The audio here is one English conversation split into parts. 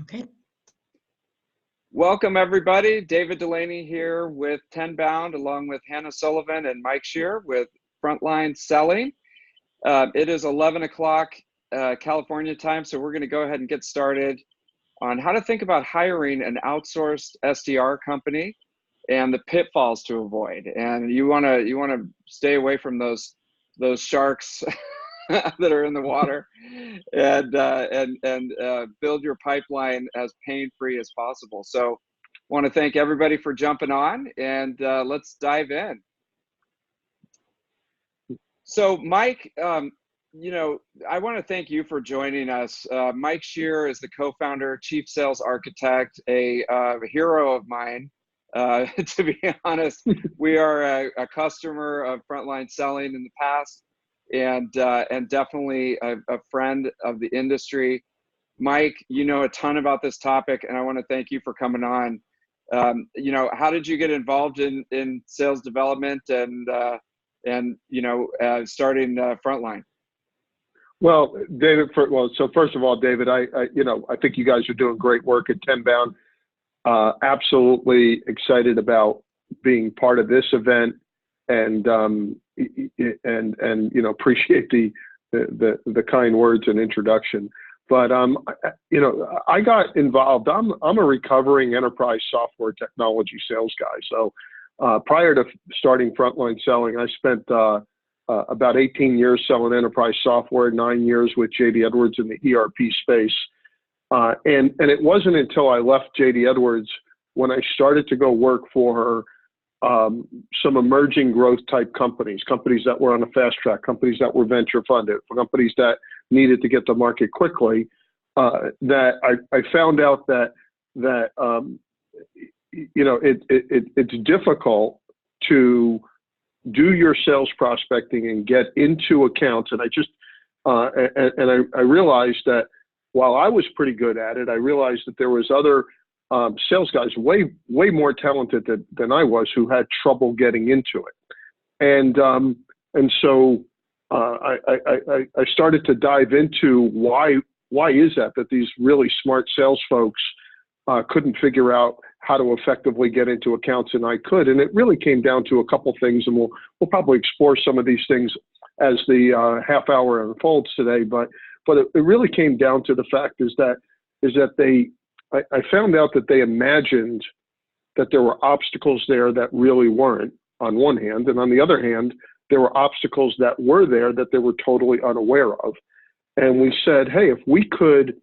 Okay. Welcome everybody. David Dulany here with Tenbound, along with Hannah Sullivan and Mike Scher with Frontline Selling. It is 11 o'clock California time, so we're going to go ahead and get started on how to think about hiring an outsourced SDR company and the pitfalls to avoid. And you want to stay away from those sharks that are in the water, and build your pipeline as pain-free as possible. So want to thank everybody for jumping on, and let's dive in. So Mike, you know, I want to thank you for joining us. Mike Scher is the co-founder, chief sales architect, a hero of mine. To be honest, we are a customer of Frontline Selling in the past, and definitely a friend of the industry. Mike, you know a ton about this topic, and I want to thank you for coming on. You know, how did you get involved in sales development and you know, starting Frontline? Well, David, so first of all, David, I think you guys are doing great work at Tenbound. Absolutely excited about being part of this event, and you know, appreciate the kind words and introduction. But you know, I got involved. I'm a recovering enterprise software technology sales guy. So prior to starting Frontline Selling, I spent about 18 years selling enterprise software, 9 years with JD Edwards in the ERP space. And it wasn't until I left JD Edwards when I started to go work for some emerging growth type companies that were on a fast track, companies that were venture funded, companies that needed to get to market quickly, that I found out that you know, it's difficult to do your sales prospecting and get into accounts. And I realized that while I was pretty good at it, I realized that there was other sales guys way more talented than I was who had trouble getting into it. And so I started to dive into why is that these really smart sales folks couldn't figure out how to effectively get into accounts, and I could. And it really came down to a couple things, and we'll probably explore some of these things as the half hour unfolds today. But it really came down to the fact is that I found out that they imagined that there were obstacles there that really weren't, on one hand, and on the other hand, there were obstacles that were there that they were totally unaware of. And we said, hey, if we could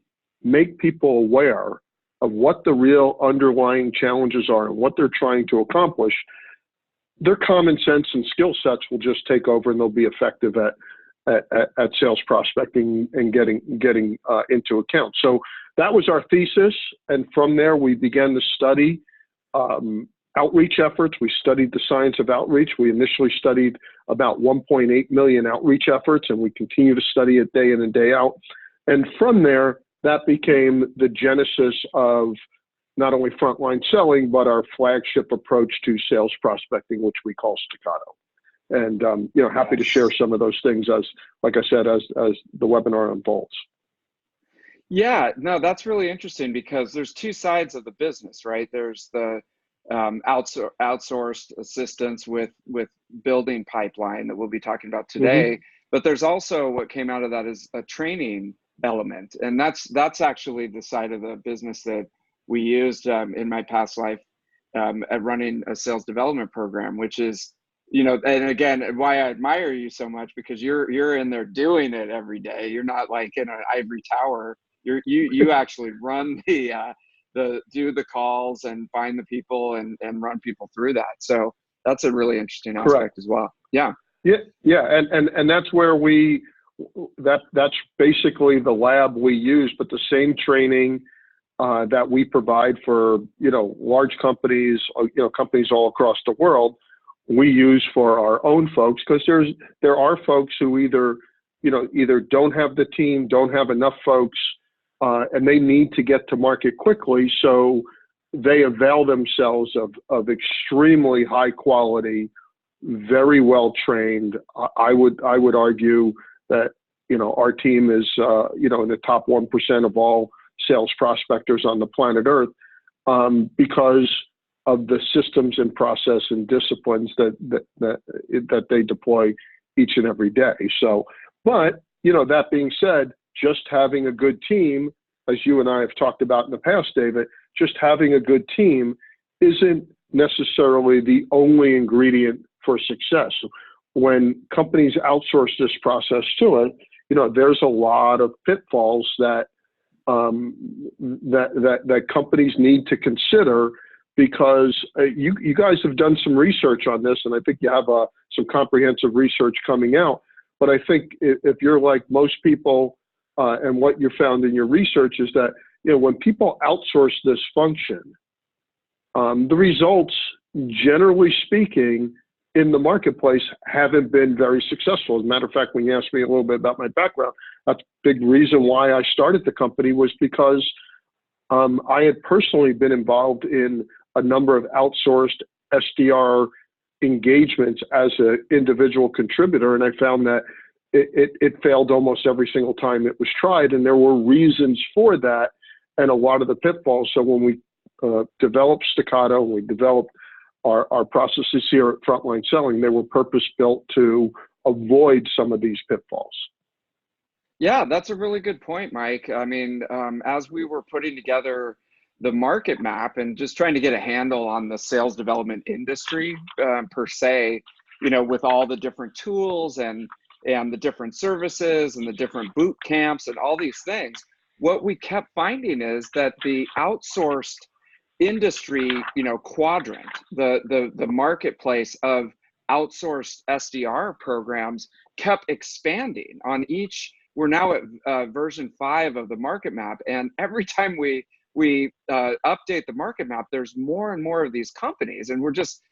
make people aware of what the real underlying challenges are and what they're trying to accomplish, their common sense and skill sets will just take over, and they'll be effective at sales prospecting and getting into accounts. So that was our thesis, and from there we began to study outreach efforts. We studied the science of outreach. We initially studied about 1.8 million outreach efforts, and we continue to study it day in and day out. And from there, that became the genesis of not only Frontline Selling, but our flagship approach to sales prospecting, which we call Staccato. And you know, happy to share some of those things as the webinar unfolds. Yeah, no, that's really interesting because there's two sides of the business, right? There's the outsourced assistance with building pipeline that we'll be talking about today, mm-hmm. But there's also what came out of that is a training element, and that's actually the side of the business that we used in my past life at running a sales development program, which is, you know, and again, why I admire you so much, because you're in there doing it every day. You're not like in an ivory tower. You actually run do the calls and find the people and run people through that. So that's a really interesting aspect. Correct. As well. Yeah. Yeah. And that's where that's basically the lab we use, but the same training that we provide for, you know, large companies, you know, companies all across the world, we use for our own folks, because there are folks who either don't have the team, don't have enough folks, and they need to get to market quickly. So they avail themselves of extremely high quality, very well trained. I would argue that, you know, our team is, you know, in the top 1% of all sales prospectors on the planet Earth, because of the systems and process and disciplines that they deploy each and every day. So, but that being said, just having a good team, as you and I have talked about in the past, David, just having a good team isn't necessarily the only ingredient for success. When companies outsource this process to it, there's a lot of pitfalls that companies need to consider, because you guys have done some research on this, and I think you have some comprehensive research coming out. But I think if you're like most people, and what you found in your research is that when people outsource this function, the results, generally speaking, in the marketplace haven't been very successful. As a matter of fact, when you asked me a little bit about my background, that's a big reason why I started the company, was because I had personally been involved in a number of outsourced SDR engagements as an individual contributor, and I found that it failed almost every single time it was tried, and there were reasons for that and a lot of the pitfalls. So when we developed Staccato, and we developed our processes here at Frontline Selling, they were purpose-built to avoid some of these pitfalls. Yeah, that's a really good point, Mike. I mean, as we were putting together the market map and just trying to get a handle on the sales development industry per se, with all the different tools and the different services and the different boot camps and all these things, what we kept finding is that the outsourced industry, quadrant, the marketplace of outsourced SDR programs kept expanding on each. We're now at version 5 of the market map, and every time we update the market map, there's more and more of these companies, and we're just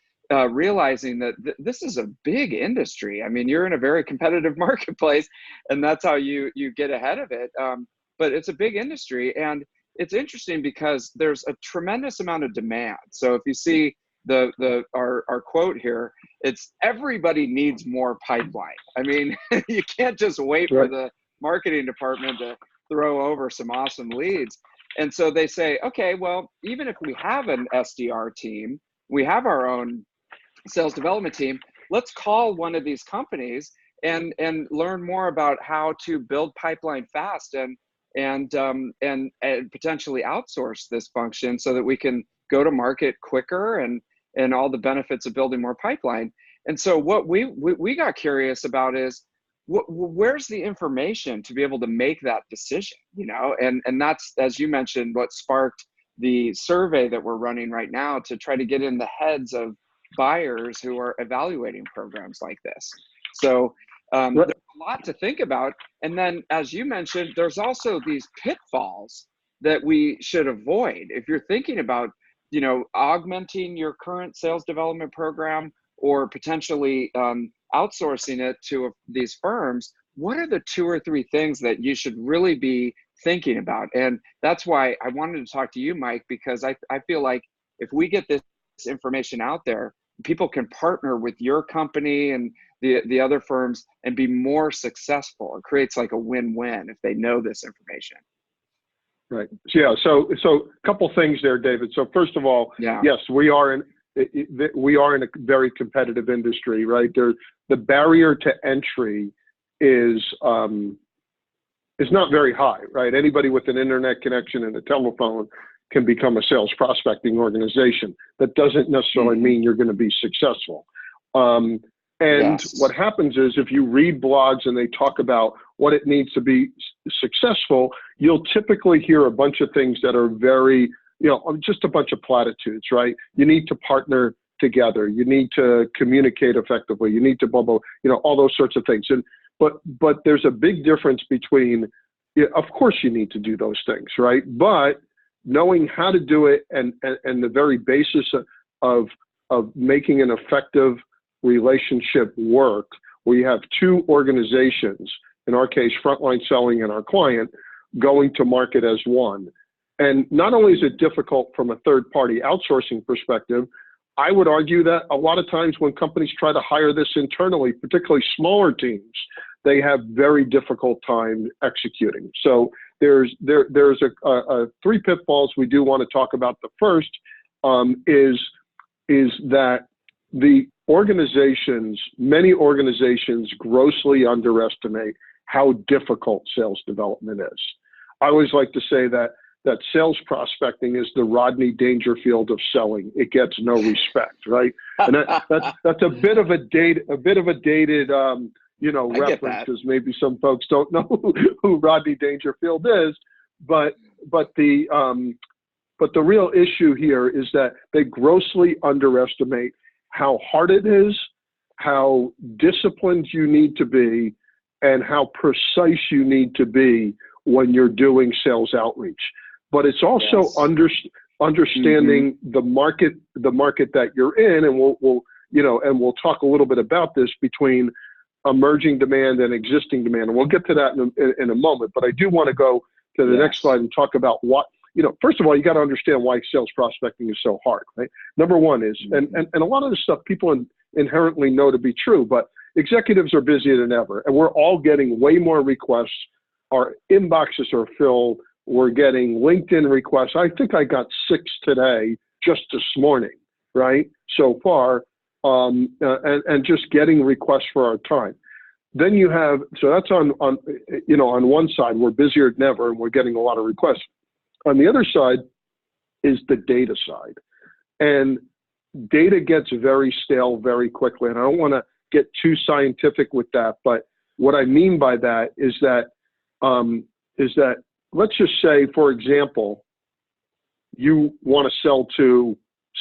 realizing that this is a big industry. I mean, you're in a very competitive marketplace, and that's how you get ahead of it. But it's a big industry, and it's interesting because there's a tremendous amount of demand. So if you see our quote here, it's everybody needs more pipeline. I mean, you can't just wait for the marketing department to throw over some awesome leads. And so they say, okay, well, even if we have an SDR team, we have our own sales development team, let's call one of these companies and learn more about how to build pipeline fast and potentially outsource this function so that we can go to market quicker and all the benefits of building more pipeline. And so what we got curious about is, where's the information to be able to make that decision, and that's, as you mentioned, what sparked the survey that we're running right now to try to get in the heads of buyers who are evaluating programs like this. So there's a lot to think about. And then, as you mentioned, there's also these pitfalls that we should avoid. If you're thinking about, augmenting your current sales development program or potentially outsourcing it to these firms, what are the 2 or 3 things that you should really be thinking about? And that's why I wanted to talk to you, Mike, because I feel like if we get this information out there, people can partner with your company and the other firms and be more successful. It creates like a win-win if they know this information. Right. Yeah. So a couple things there, David. So first of all, yes, we are in a very competitive industry, right? The barrier to entry is not very high, right? Anybody with an internet connection and a telephone can become a sales prospecting organization. That doesn't necessarily mean you're going to be successful. What happens is, if you read blogs and they talk about what it needs to be successful, you'll typically hear a bunch of things that are very, just a bunch of platitudes, right? You need to partner together. You need to communicate effectively. You need to all those sorts of things. But there's a big difference between, of course you need to do those things, right? But knowing how to do it and the very basis of making an effective relationship work, where you have 2 organizations, in our case, Frontline Selling and our client, going to market as one. And not only is it difficult from a third-party outsourcing perspective, I would argue that a lot of times when companies try to hire this internally, particularly smaller teams, they have very difficult time executing. So there's three pitfalls we do want to talk about. The first is that many organizations grossly underestimate how difficult sales development is. I always like to say that sales prospecting is the Rodney Dangerfield of selling. It gets no respect, right? And that's a bit of a dated reference, because maybe some folks don't know who Rodney Dangerfield is, but the real issue here is that they grossly underestimate how hard it is, how disciplined you need to be, and how precise you need to be when you're doing sales outreach. But it's also understanding the market that you're in, and we'll talk a little bit about this between emerging demand and existing demand, and we'll get to that in a moment. But I do want to go to the next slide and talk about what, first of all, you got to understand why sales prospecting is so hard, right? Number one is, and a lot of the stuff people inherently know to be true, but executives are busier than ever, and we're all getting way more requests. Our inboxes are filled. We're getting LinkedIn requests. I think I got 6 today, just this morning, right? So far, and just getting requests for our time. Then you have, so that's on one side, we're busier than ever, and we're getting a lot of requests. On the other side is the data side, and data gets very stale very quickly. And I don't want to get too scientific with that, but what I mean by that is that let's just say, for example, you want to sell to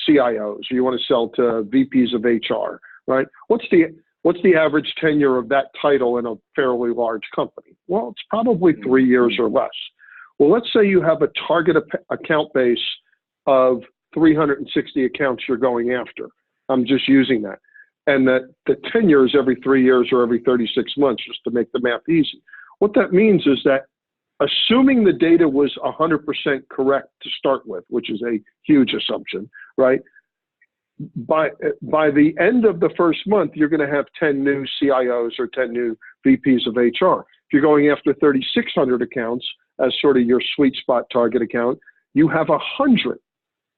CIOs, or you want to sell to VPs of HR, right? What's the average tenure of that title in a fairly large company? Well, it's probably 3 years or less. Well, let's say you have a target account base of 360 accounts you're going after. I'm just using that. And that the tenure is every 3 years or every 36 months, just to make the math easy. What that means is that, assuming the data was 100% correct to start with, which is a huge assumption, right? By the end of the first month, you're going to have 10 new CIOs or 10 new VPs of HR. If you're going after 3,600 accounts as sort of your sweet spot target account, you have 100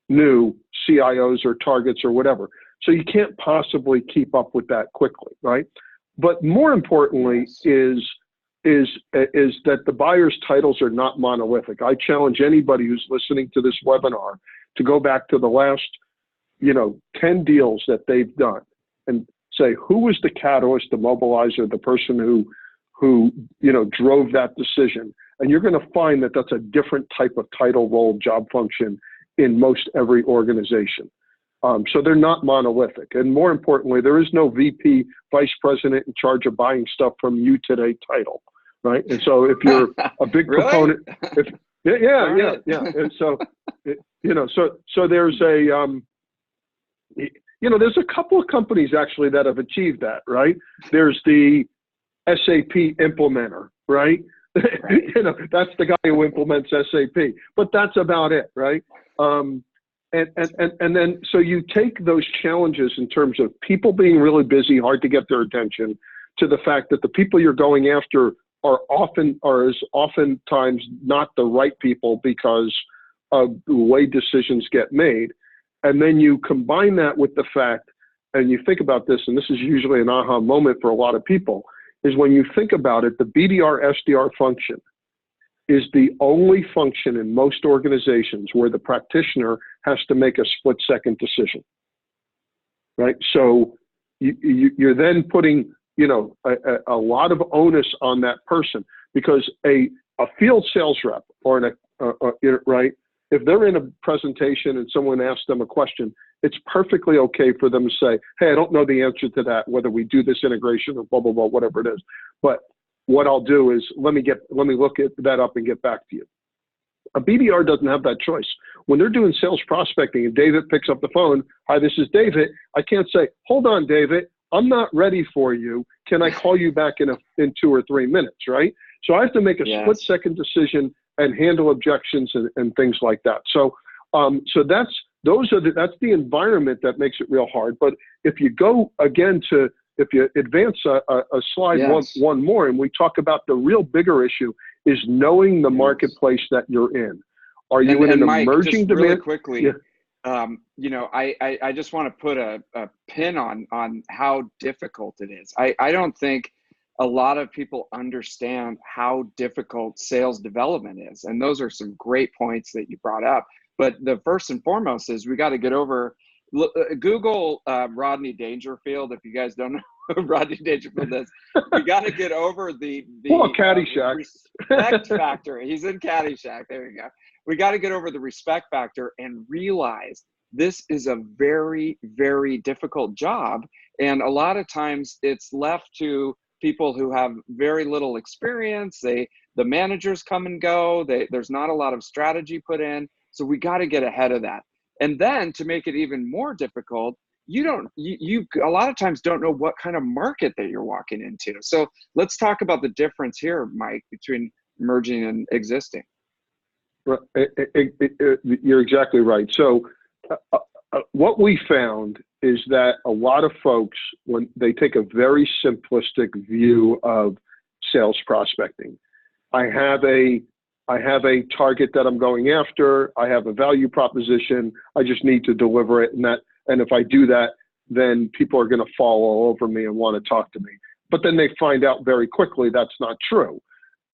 new CIOs or targets or whatever. So you can't possibly keep up with that quickly, right? But more importantly is that the buyer's titles are not monolithic. I challenge anybody who's listening to this webinar to go back to the last, 10 deals that they've done and say, who was the catalyst, the mobilizer, the person who drove that decision? And you're going to find that that's a different type of title, role, job function in most every organization. So they're not monolithic. And more importantly, there is no VP, vice president in charge of buying stuff from you today title. Right. And so if you're a big proponent, yeah. And so, so there's there's a couple of companies actually that have achieved that, right? There's the SAP implementer, right? That's the guy who implements SAP, but that's about it, right? And then, so you take those challenges in terms of people being really busy, hard to get their attention, to the fact that the people you're going after are oftentimes not the right people because of the way decisions get made. And then you combine that with the fact, and you think about this, and this is usually an aha moment for a lot of people, is when you think about it, the BDR SDR function is the only function in most organizations where the practitioner has to make a split-second decision, right? So you're then putting a lot of onus on that person, because a field sales rep or right, if they're in a presentation and someone asks them a question, it's perfectly okay for them to say, hey, I don't know the answer to that, whether we do this integration or blah, blah, blah, whatever it is. But what I'll do is let me look at that up and get back to you. A BDR doesn't have that choice. When they're doing sales prospecting and David picks up the phone, hi, this is David. I can't say, hold on, David, I'm not ready for you. Can I call you back in 2 or 3 minutes, right? So I have to make a split-second decision and handle objections and things like that. So that's the environment that makes it real hard. But if you go again if you advance a slide one more, and we talk about the real bigger issue, is knowing the Yes. marketplace that you're in. Are you in an Mike, emerging just really demand? quickly, Yeah. you know, I just want to put a pin on how difficult it is. I don't think a lot of people understand how difficult sales development is. And those are some great points that you brought up. But the first and foremost is we got to get over, Google Rodney Dangerfield, if you guys don't know who Rodney Dangerfield is. We got to get over the Caddyshack. Respect factor. He's in Caddyshack. There you go. We got to get over the respect factor and realize this is a very, very difficult job. And a lot of times it's left to people who have very little experience. The managers come and go. There's not a lot of strategy put in. So we got to get ahead of that. And then to make it even more difficult, you a lot of times don't know what kind of market that you're walking into. So let's talk about the difference here, Mike, between emerging and existing. You're exactly right. So what we found is that a lot of folks, when they take a very simplistic view of sales prospecting, I have a target that I'm going after. I have a value proposition. I just need to deliver it. And if I do that, then people are going to fall all over me and want to talk to me. But then they find out very quickly that's not true.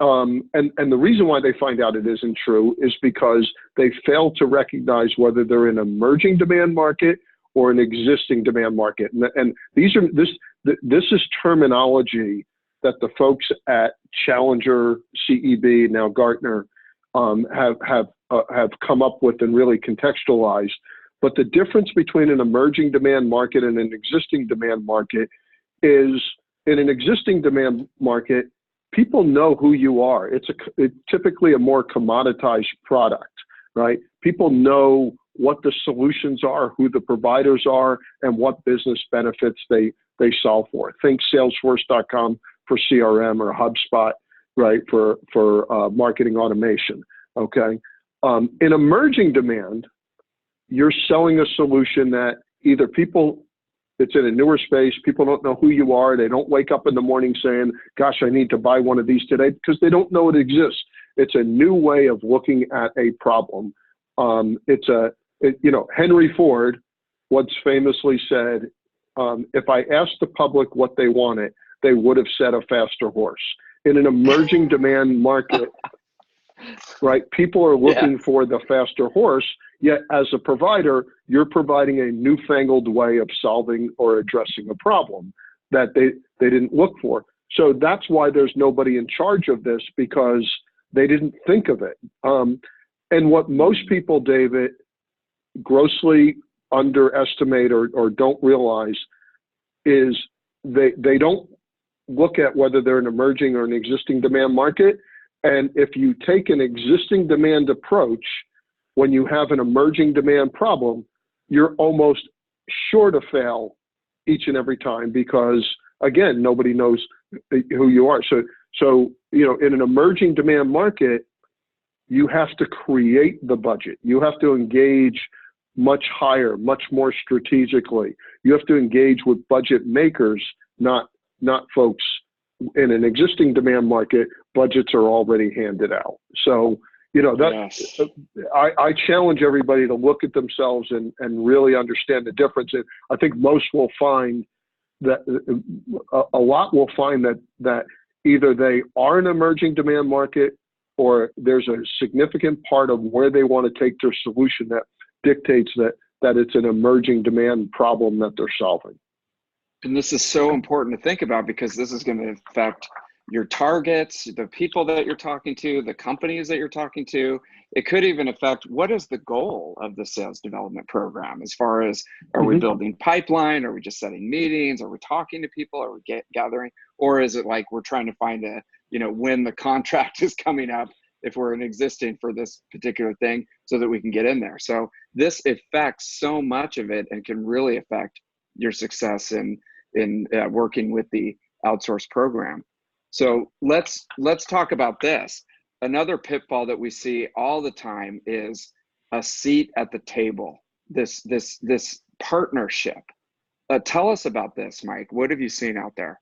And the reason why they find out it isn't true is because they fail to recognize whether they're in an emerging demand market or an existing demand market. And this is terminology that the folks at Challenger, CEB, now Gartner, have come up with and really contextualized. But the difference between an emerging demand market and an existing demand market is, in an existing demand market, people know who you are. It's typically a more commoditized product, right? People know what the solutions are, who the providers are, and what business benefits they solve for. Think Salesforce.com for CRM, or HubSpot, right, for marketing automation, okay? In emerging demand, you're selling a solution that either it's in a newer space, people don't know who you are, they don't wake up in the morning saying, gosh, I need to buy one of these today, because they don't know it exists. It's a new way of looking at a problem. Henry Ford once famously said, if I asked the public what they wanted, they would have said a faster horse. In an emerging demand market, right, people are looking for the faster horse, yet as a provider, you're providing a newfangled way of solving or addressing a problem that they didn't look for. So that's why there's nobody in charge of this, because they didn't think of it. And what most people, David, grossly underestimate or don't realize is they don't look at whether they're an emerging or an existing demand market. And if you take an existing demand approach, when you have an emerging demand problem, you're almost sure to fail each and every time, because again, nobody knows who you are. So in an emerging demand market, you have to create the budget. You have to engage much higher, much more strategically. You have to engage with budget makers, not folks. In an existing demand market, budgets are already handed out. So, Yes. I challenge everybody to look at themselves and really understand the difference. And I think most will find that a lot will find that either they are an emerging demand market, or there's a significant part of where they want to take their solution that dictates that it's an emerging demand problem that they're solving. And this is so important to think about, because this is going to affect your targets, the people that you're talking to, the companies that you're talking to. It could even affect, what is the goal of the sales development program, as far as, are we building pipeline? Are we just setting meetings? Are we talking to people? Are we gathering? Or is it like we're trying to find when the contract is coming up, if we're an existing for this particular thing, so that we can get in there. So this affects so much of it, and can really affect your success in working with the outsourced program. So let's talk about this. Another pitfall that we see all the time is a seat at the table. This partnership. Tell us about this, Mike. What have you seen out there?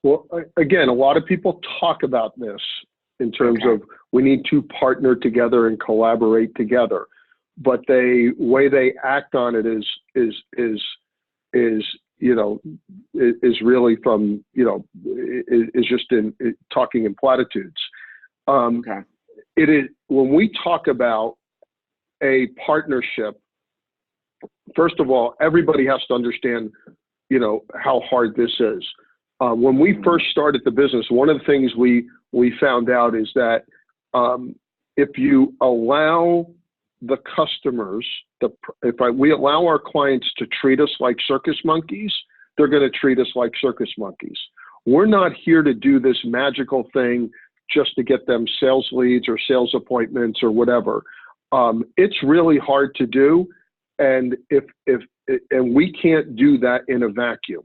Well, again, a lot of people talk about this, in terms of we need to partner together and collaborate together. But the way they act on it is really from, is just talking in platitudes. It is, when we talk about a partnership, first of all, everybody has to understand, how hard this is. When we first started the business, one of the things we found out is that if you allow the customers, we allow our clients to treat us like circus monkeys, they're going to treat us like circus monkeys. We're not here to do this magical thing just to get them sales leads or sales appointments or whatever. It's really hard to do, and and we can't do that in a vacuum.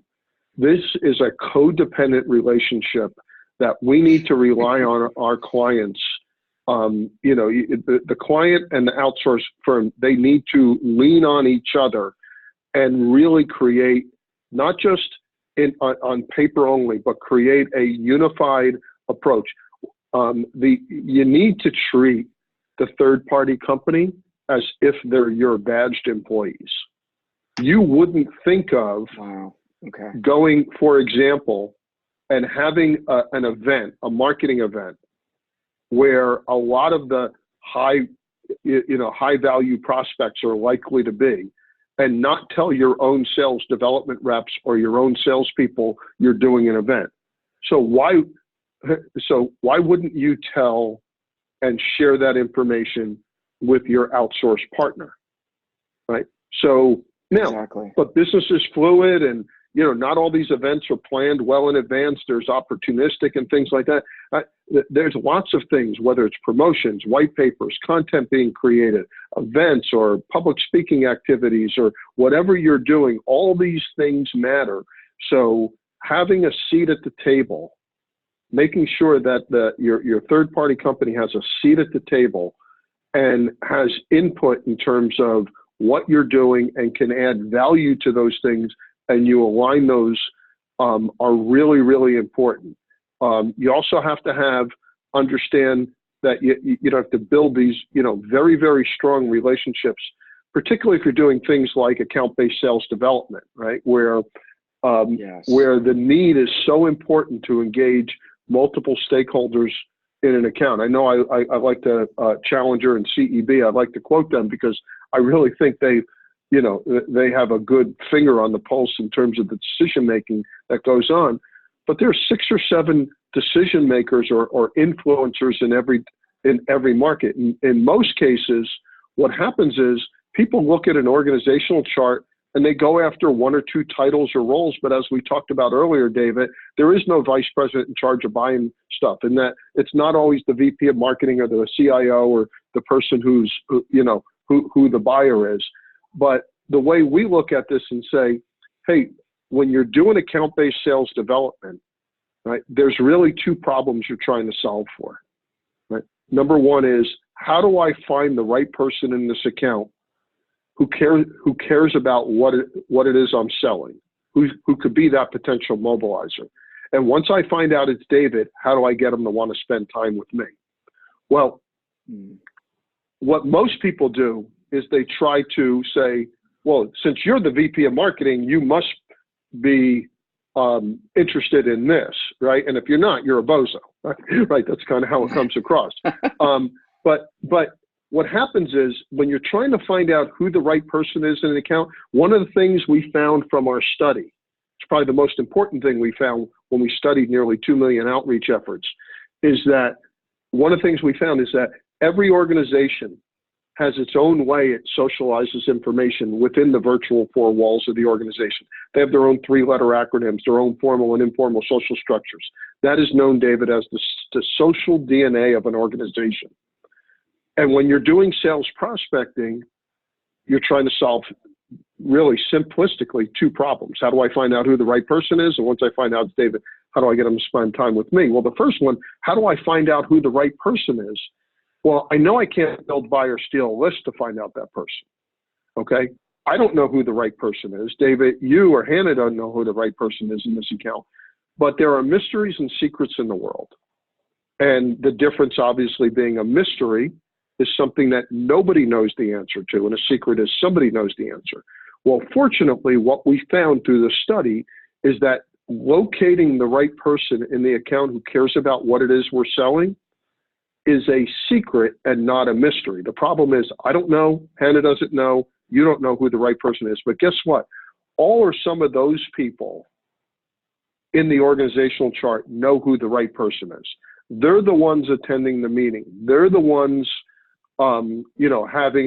This is a codependent relationship that we need to rely on our clients. The client and the outsource firm, they need to lean on each other and really create, not just on paper only, but create a unified approach. You need to treat the third-party company as if they're your badged employees. You wouldn't think of going, for example, and having an event, a marketing event, where a lot of the high value prospects are likely to be, and not tell your own sales development reps or your own salespeople you're doing an event. So why wouldn't you tell and share that information with your outsourced partner, right? So now, but business is fluid, and not all these events are planned well in advance. There's opportunistic and things like that. There's lots of things, whether it's promotions, white papers, content being created, events or public speaking activities, or whatever you're doing, all these things matter. So having a seat at the table, making sure that your third-party company has a seat at the table and has input in terms of what you're doing and can add value to those things, and you align those, are really, really important. You also have to understand that you have to build these, very, very strong relationships, particularly if you're doing things like account-based sales development, right? Where the need is so important to engage multiple stakeholders in an account. I know I like to Challenger and CEB. I'd like to quote them because I really think they have a good finger on the pulse in terms of the decision making that goes on. But there are 6 or 7 decision makers or influencers in every market. In most cases, what happens is people look at an organizational chart and they go after 1 or 2 titles or roles. But as we talked about earlier, David, there is no vice president in charge of buying stuff, and that it's not always the VP of marketing or the CIO or the person who the buyer is. But the way we look at this and say, hey, when you're doing account-based sales development, right, there's really 2 problems you're trying to solve for, right? Number one is, how do I find the right person in this account who cares about what it is I'm selling, who could be that potential mobilizer? And once I find out it's David, how do I get him to want to spend time with me? Well, what most people do is they try to say, well, since you're the VP of marketing, you must be interested in this, right? And if you're not, you're a bozo, right? That's kind of how it comes across. But what happens is when you're trying to find out who the right person is in an account, one of the things we found from our study, it's probably the most important thing we found when we studied nearly 2 million outreach efforts, is that one of the things we found is that every organization has its own way it socializes information within the virtual 4 walls of the organization. They have their own 3-letter acronyms, their own formal and informal social structures. That is known, David, as the social DNA of an organization. And when you're doing sales prospecting, you're trying to solve, really simplistically, 2 problems. How do I find out who the right person is? And once I find out it's David, how do I get them to spend time with me? Well, the first one, how do I find out who the right person is? Well, I know I can't build, buy, or steal a list to find out that person, okay? I don't know who the right person is. David, you or Hannah don't know who the right person is in this account. But there are mysteries and secrets in the world. And the difference obviously being a mystery is something that nobody knows the answer to, and a secret is somebody knows the answer. Well, fortunately, what we found through the study is that locating the right person in the account who cares about what it is we're selling is a secret and not a mystery. The problem is, I don't know, Hannah doesn't know, you don't know who the right person is. But guess what? All or some of those people in the organizational chart know who the right person is. They're the ones attending the meeting. They're the ones, having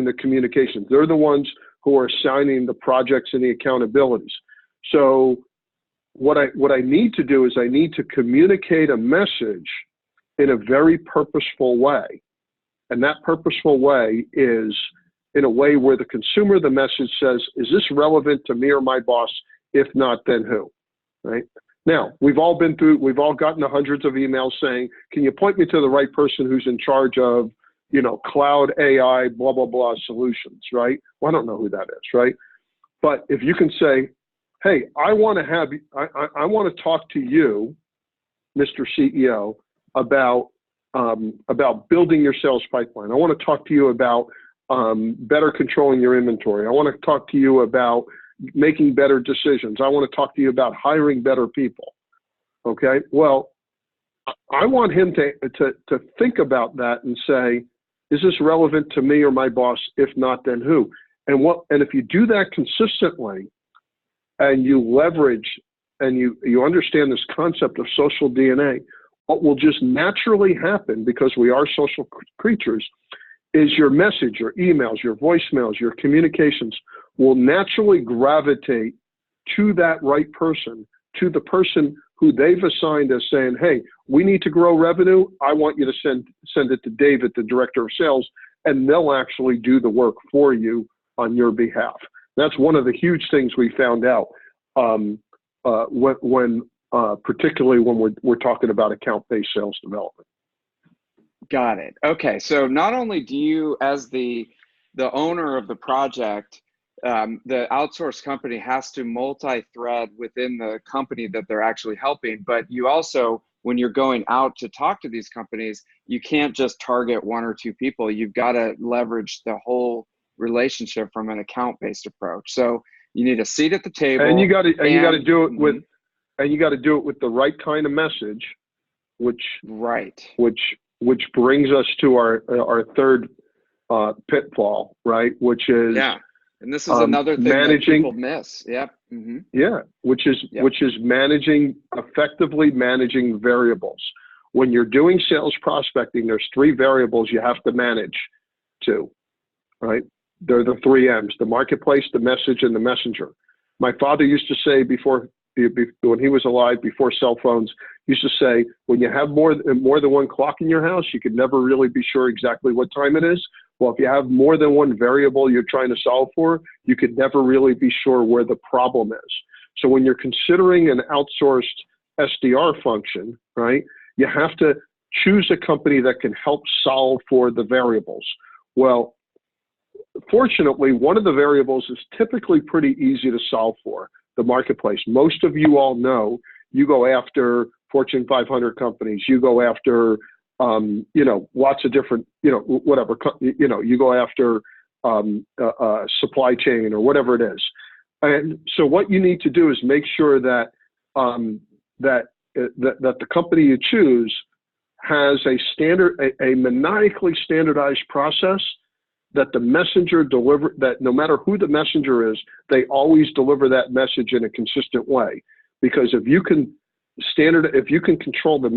the communications. They're the ones who are signing the projects and the accountabilities. So what I need to do is I need to communicate a message in a very purposeful way. And that purposeful way is in a way where the consumer of the message says, is this relevant to me or my boss? If not, then who, right? Now, we've all gotten hundreds of emails saying, can you point me to the right person who's in charge of, cloud AI, blah, blah, blah solutions, right? Well, I don't know who that is, right? But if you can say, hey, I want to talk to you, Mr. CEO, about building your sales pipeline. I want to talk to you about better controlling your inventory. I want to talk to you about making better decisions. I want to talk to you about hiring better people. Okay. Well, I want him to think about that and say, is this relevant to me or my boss? If not, then who? And if you do that consistently and you leverage and you understand this concept of social DNA, what will just naturally happen, because we are social creatures, is your message, your emails, your voicemails, your communications will naturally gravitate to that right person, to the person who they've assigned as saying, hey, we need to grow revenue. I want you to send it to David, the director of sales, and they'll actually do the work for you on your behalf. That's one of the huge things we found out particularly when we're talking about account-based sales development. Got it. Okay, so not only do you, as the owner of the project, the outsourced company has to multi-thread within the company that they're actually helping, but you also, when you're going out to talk to these companies, you can't just target one or two people. You've got to leverage the whole relationship from an account-based approach. So you need a seat at the table, and you got to do it with, and you got to do it with the right kind of message, which brings us to our third pitfall, right? Which is and this is another thing that people miss. Yep. Mm-hmm. Yeah, which is effectively managing variables. When you're doing sales prospecting, there's three variables you have to manage to, right? They're the three M's: the marketplace, the message, and the messenger. My father used to say when he was alive, before cell phones, used to say, when you have more than one clock in your house, you can never really be sure exactly what time it is. Well, if you have more than one variable you're trying to solve for, you could never really be sure where the problem is. So when you're considering an outsourced SDR function, right, you have to choose a company that can help solve for the variables. Well, fortunately, one of the variables is typically pretty easy to solve for: the marketplace. Most of you all know you go after Fortune 500 companies. You go after, lots of different, whatever, you go after supply chain or whatever it is. And so what you need to do is make sure that that the company you choose has a maniacally standardized process that the messenger that no matter who the messenger is, they always deliver that message in a consistent way. Because if you can control the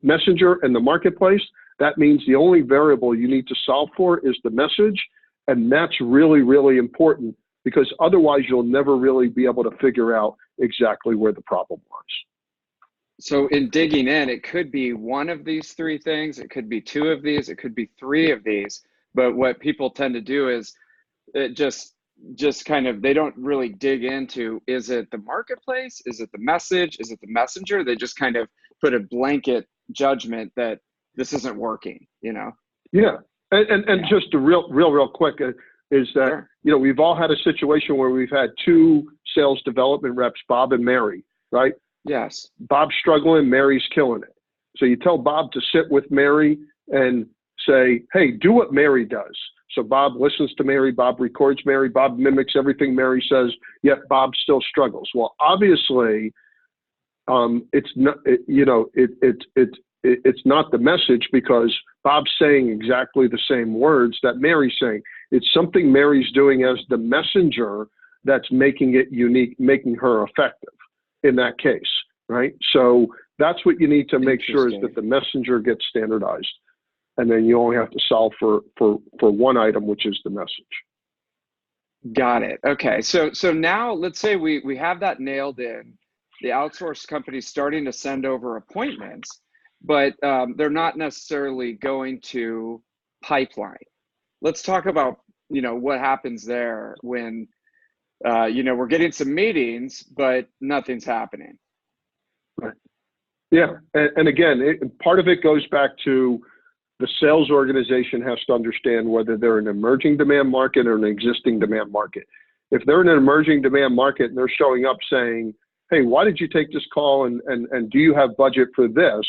messenger and the marketplace, that means the only variable you need to solve for is the message. And that's really, really important, because otherwise you'll never really be able to figure out exactly where the problem was. So in digging in, it could be one of these three things. It could be two of these. It could be three of these. But what people tend to do is it just kind of, they don't really dig into, is it the marketplace? Is it the message? Is it the messenger? They just kind of put a blanket judgment that this isn't working, Yeah. And just a real quick is that, Sure. We've all had a situation where we've had two sales development reps, Bob and Mary, right? Yes. Bob's struggling, Mary's killing it. So you tell Bob to sit with Mary and say, hey, do what Mary does. So Bob listens to Mary, Bob records Mary, Bob mimics everything Mary says, yet Bob still struggles. Well, obviously, it's not, it's not the message, because Bob's saying exactly the same words that Mary's saying. It's something Mary's doing as the messenger that's making it unique, making her effective in that case, right? So that's what you need to make sure, is that the messenger gets standardized. And then you only have to solve for one item, which is the message. Got it. Okay. So now let's say we have that nailed in. The outsourced company's starting to send over appointments, but they're not necessarily going to pipeline. Let's talk about, what happens there when, we're getting some meetings, but nothing's happening. Right. Yeah. And again, part of it goes back to the sales organization has to understand whether they're an emerging demand market or an existing demand market. If they're in an emerging demand market and they're showing up saying, hey, why did you take this call, and do you have budget for this,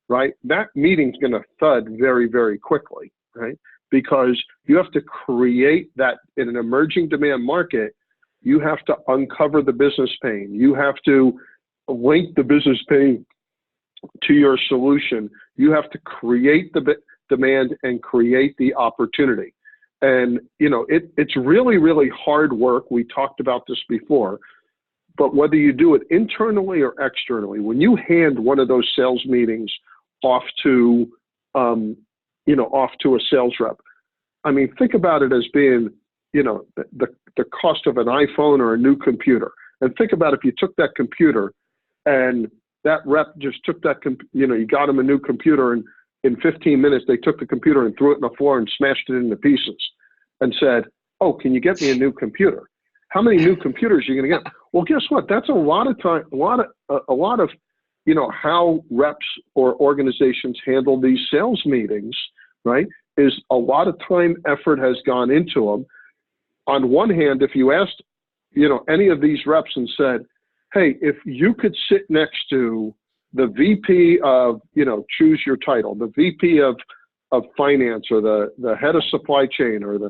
right? That meeting's going to thud very, very quickly, right? Because you have to create that in an emerging demand market. You have to uncover the business pain. You have to link the business pain to your solution. You have to create the demand and create the opportunity. And, it's really, really hard work. We talked about this before. But whether you do it internally or externally, when you hand one of those sales meetings off to, off to a sales rep, I mean, think about it as being, the cost of an iPhone or a new computer. And think about if you took that computer and that rep just took that, you got them a new computer, and in 15 minutes, they took the computer and threw it on the floor and smashed it into pieces and said, oh, can you get me a new computer? How many new computers are you going to get? Well, guess what? That's a lot of time, a lot of, how reps or organizations handle these sales meetings, right? Is a lot of time, effort has gone into them. On one hand, if you asked, any of these reps and said, hey, if you could sit next to the VP of, choose your title, the VP of finance, or the head of supply chain, or the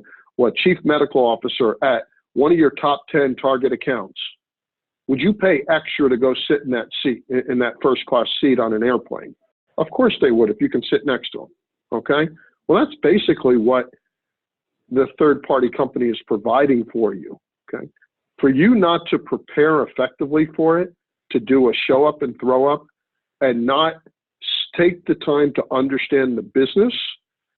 chief medical officer at one of your top 10 target accounts, would you pay extra to go sit in that seat, in that first class seat on an airplane? Of course they would, if you can sit next to them. Okay. Well, that's basically what the third party company is providing for you. Okay. For you not to prepare effectively for it, to do a show up and throw up, and not take the time to understand the business,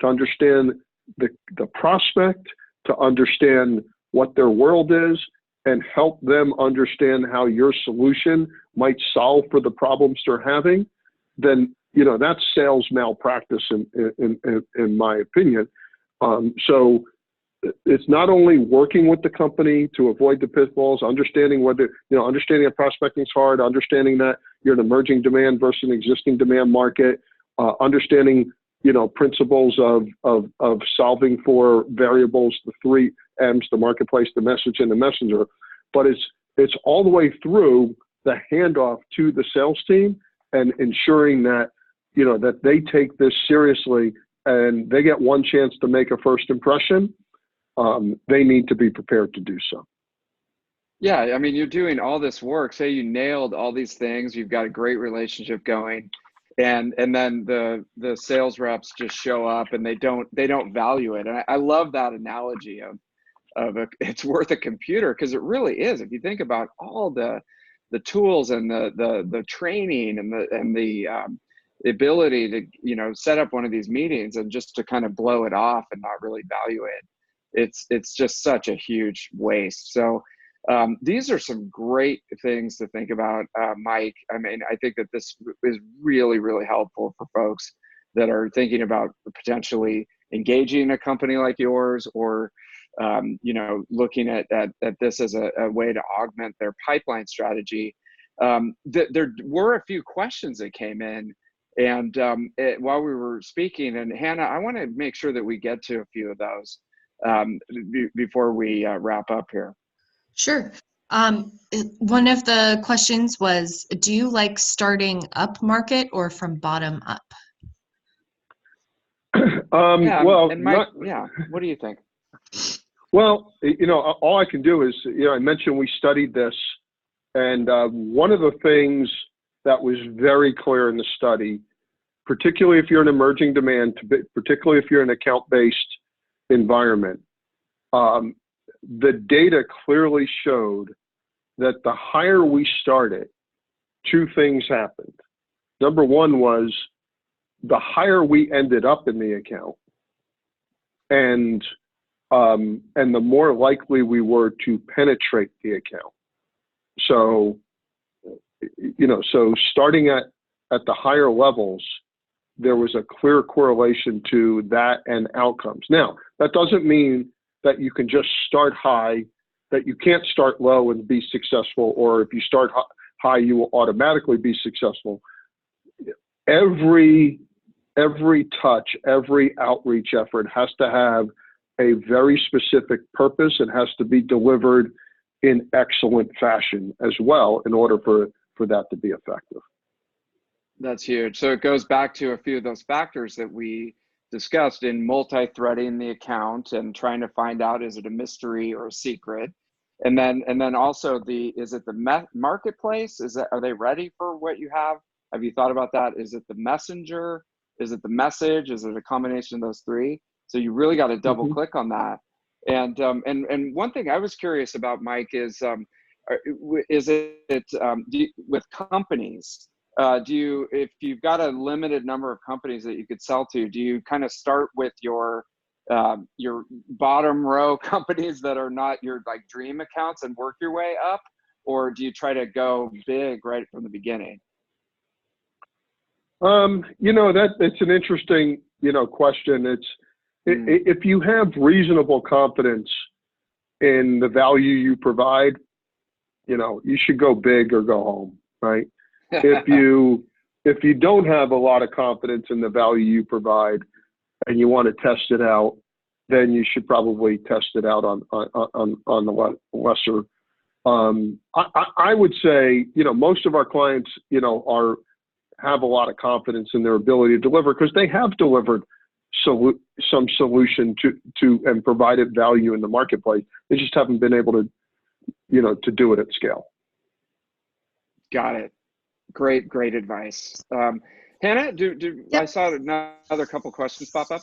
to understand the prospect, to understand what their world is, and help them understand how your solution might solve for the problems they're having, then, that's sales malpractice in my opinion. So it's not only working with the company to avoid the pitfalls, understanding whether, understanding that prospecting is hard, understanding that you're an emerging demand versus an existing demand market, understanding, principles of solving for variables, the 3 M's, the marketplace, the message, and the messenger. But it's all the way through the handoff to the sales team, and ensuring that, that they take this seriously and they get one chance to make a first impression. They need to be prepared to do so. Yeah, I mean, you're doing all this work. Say you nailed all these things, you've got a great relationship going, and then the sales reps just show up and they don't value it. And I love that analogy of it's worth a computer, because it really is. If you think about all the tools and the training and the ability to set up one of these meetings and just to kind of blow it off and not really value it, it's just such a huge waste. So these are some great things to think about, Mike. I mean, I think that this is really, really helpful for folks that are thinking about potentially engaging a company like yours, or looking at this as a way to augment their pipeline strategy. There were a few questions that came in, and while we were speaking, and Hannah, I want to make sure that we get to a few of those before we wrap up here. Sure. One of the questions was, do you like starting up market or from bottom up? Yeah, Well, and Mike, yeah, what do you think? well, all I can do is, I mentioned we studied this, and one of the things that was very clear in the study, particularly if you're an emerging demand, particularly if you're an account-based environment, the data clearly showed that the higher we started, two things happened. Number one was the higher we ended up in the account, and the more likely we were to penetrate the account. So, so starting at the higher levels, there was a clear correlation to that and outcomes. Now, that doesn't mean that you can just start high, that you can't start low and be successful, or if you start high, you will automatically be successful. Every touch, every outreach effort has to have a very specific purpose and has to be delivered in excellent fashion as well in order for that to be effective. That's huge. So it goes back to a few of those factors that we discussed in multi-threading the account and trying to find out, is it a mystery or a secret? And then also is it the marketplace? Are they ready for what you have? Have you thought about that? Is it the messenger? Is it the message? Is it a combination of those three? So you really got to double click on that. And one thing I was curious about, Mike, is with companies, if you've got a limited number of companies that you could sell to, do you kind of start with your bottom row companies that are not your dream accounts and work your way up, or do you try to go big right from the beginning? It's an interesting, question. If you have reasonable confidence in the value you provide, you should go big or go home, right? If you don't have a lot of confidence in the value you provide and you want to test it out, then you should probably test it out on the lesser. I would say, most of our clients, have a lot of confidence in their ability to deliver because they have delivered some solution to and provided value in the marketplace. They just haven't been able to, to do it at scale. Got it. Great advice. Hannah, Yep. I saw another couple questions pop up.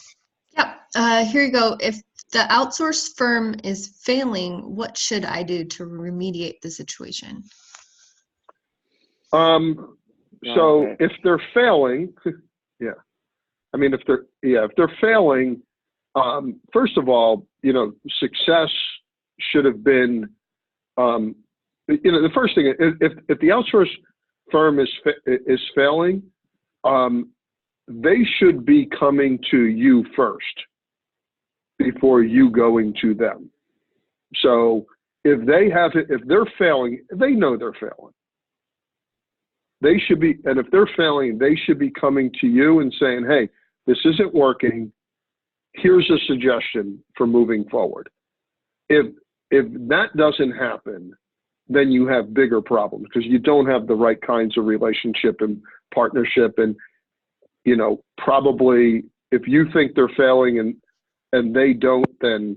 Yeah, here you go. If the outsourced firm is failing, what should I do to remediate the situation? So if they're failing, if they're failing, first of all, success should have been, the first thing, if the outsourced firm is failing, they should be coming to you first before you going to them. So if they're failing, they know they're failing. They should be, and if they're failing, they should be coming to you and saying, hey, this isn't working. Here's a suggestion for moving forward. If that doesn't happen, then you have bigger problems because you don't have the right kinds of relationship and partnership. And, probably if you think they're failing and they don't, then,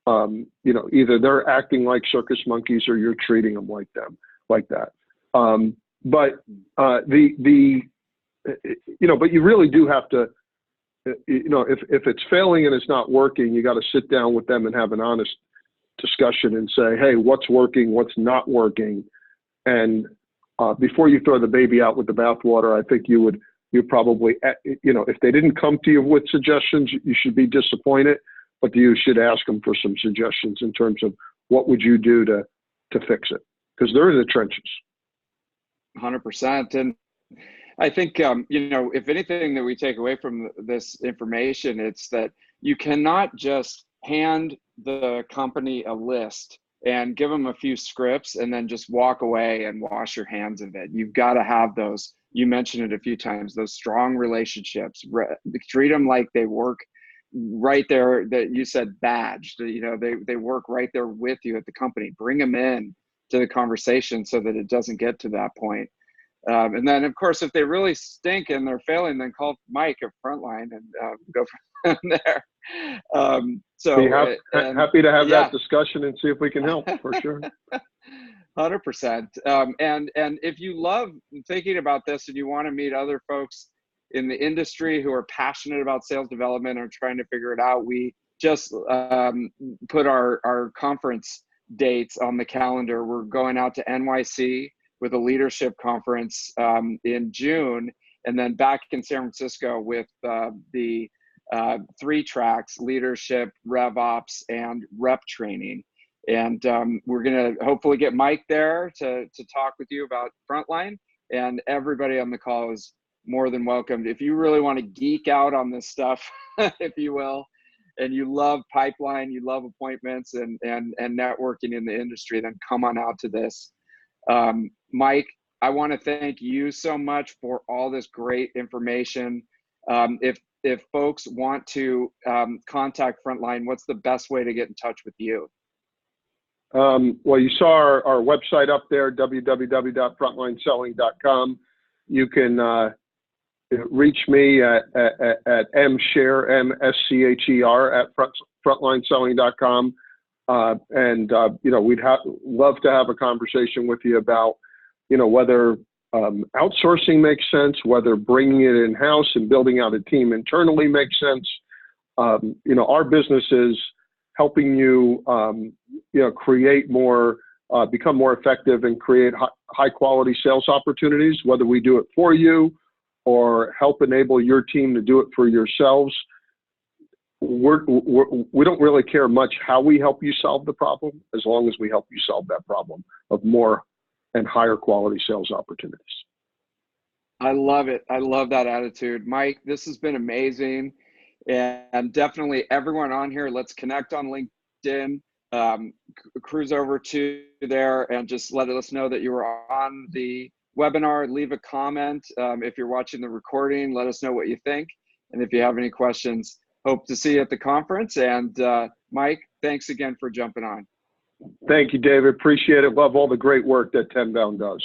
either they're acting like circus monkeys or you're treating them like that. But you really do have to, if it's failing and it's not working, you got to sit down with them and have an honest discussion and say, hey, what's working, what's not working. And before you throw the baby out with the bathwater, I think you probably, if they didn't come to you with suggestions, you should be disappointed, but you should ask them for some suggestions in terms of what would you do to fix it, because they're in the trenches. 100%. And I think, if anything that we take away from this information, it's that you cannot just hand the company a list and give them a few scripts and then just walk away and wash your hands of it. You've got to have those, you mentioned it a few times, those strong relationships, treat them like they work right there, that you said badged, they work right there with you at the company. Bring them in, to the conversation so that it doesn't get to that point. And then, of course, if they really stink and they're failing, then call Mike at Frontline and go from there. Happy to have that discussion and see if we can help, for sure. 100%. And if you love thinking about this and you want to meet other folks in the industry who are passionate about sales development or trying to figure it out, we just put our conference dates on the calendar. We're going out to NYC with a leadership conference in June, and then back in San Francisco with the 3 tracks: leadership, RevOps, and rep training. And we're going to hopefully get Mike there to talk with you about Frontline, and everybody on the call is more than welcome. If you really want to geek out on this stuff, if you will, and you love pipeline, you love appointments and networking in the industry, then come on out to this. Mike, I want to thank you so much for all this great information. If folks want to contact Frontline, what's the best way to get in touch with you? Well, you saw our website up there, www.frontlineselling.com. You can reach me at mscher, M-S-C-H-E-R, at frontlineselling.com. We'd love to have a conversation with you about, whether outsourcing makes sense, whether bringing it in-house and building out a team internally makes sense. Our business is helping you, create more, become more effective and create high quality sales opportunities, whether we do it for you or help enable your team to do it for yourselves. We don't really care much how we help you solve the problem, as long as we help you solve that problem of more and higher quality sales opportunities. I love it. I love that attitude. Mike, this has been amazing. And definitely everyone on here, let's connect on LinkedIn, cruise over to there and just let us know that you were on the webinar. Leave a comment. If you're watching the recording, let us know what you think. And if you have any questions, hope to see you at the conference. And Mike, thanks again for jumping on. Thank you, David. Appreciate it. Love all the great work that Tenbound does.